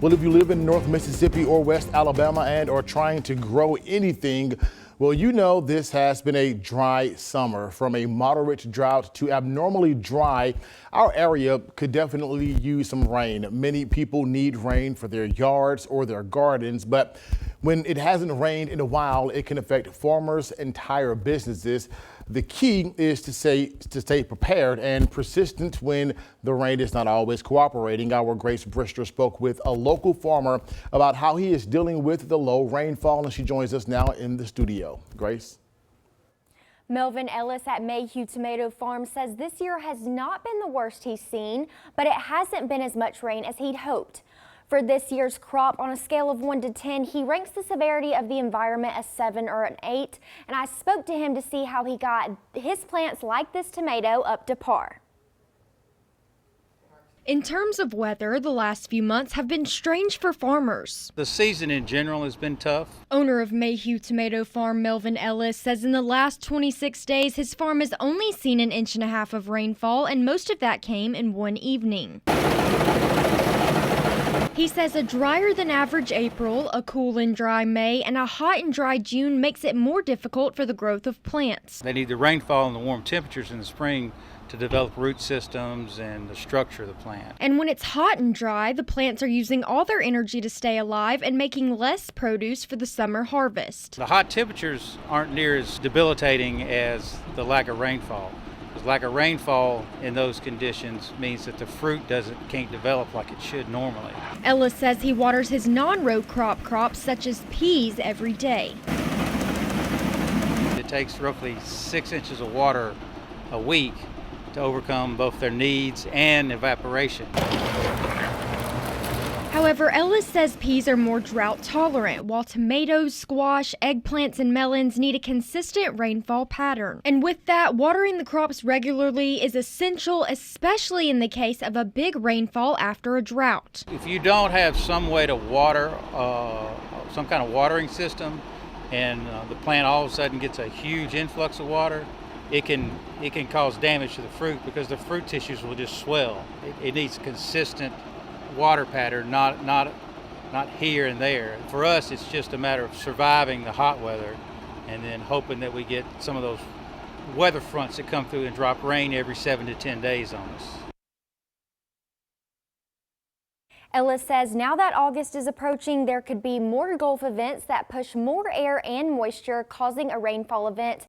Well, if you live in North Mississippi or West Alabama and are trying to grow anything, well, you know this has been a dry summer. From a moderate drought to abnormally dry, our area could definitely use some rain. Many people need rain for their yards or their gardens, but when it hasn't rained in a while, it can affect farmers' entire businesses. The key is to stay prepared and persistent when the rain is not always cooperating. Our Grace Brister spoke with a local farmer about how he is dealing with the low rainfall, and she joins us now in the studio. Grace? Melvin Ellis at Mayhew Tomato Farm says this year has not been the worst he's seen, but it hasn't been as much rain as he'd hoped. For this year's crop, on a scale of 1 to 10, he ranks the severity of the environment a 7 or an 8, and I spoke to him to see how he got his plants like this tomato up to par. In terms of weather, the last few months have been strange for farmers. The season in general has been tough. Owner of Mayhew Tomato Farm, Melvin Ellis, says in the last 26 days, his farm has only seen 1.5 inches of rainfall, and most of that came in one evening. He says a drier than average April, a cool and dry May, and a hot and dry June makes it more difficult for the growth of plants. They need the rainfall and the warm temperatures in the spring to develop root systems and the structure of the plant. And when it's hot and dry, the plants are using all their energy to stay alive and making less produce for the summer harvest. The hot temperatures aren't near as debilitating as the lack of rainfall. Because lack of rainfall in those conditions means that the fruit can't develop like it should normally. Ellis says he waters his non-row crop crops such as peas every day. It takes roughly 6 inches of water a week to overcome both their needs and evaporation. However, Ellis says peas are more drought tolerant, while tomatoes, squash, eggplants, and melons need a consistent rainfall pattern. And with that, watering the crops regularly is essential, especially in the case of a big rainfall after a drought. If you don't have some way to water, some kind of watering system, and the plant all of a sudden gets a huge influx of water, it can cause damage to the fruit because the fruit tissues will just swell. It needs consistent water pattern, not here and there. For us, it's just a matter of surviving the hot weather and then hoping that we get some of those weather fronts that come through and drop rain every 7 to 10 days on us. Ellis says now that August is approaching, there could be more Gulf events that push more air and moisture, causing a rainfall event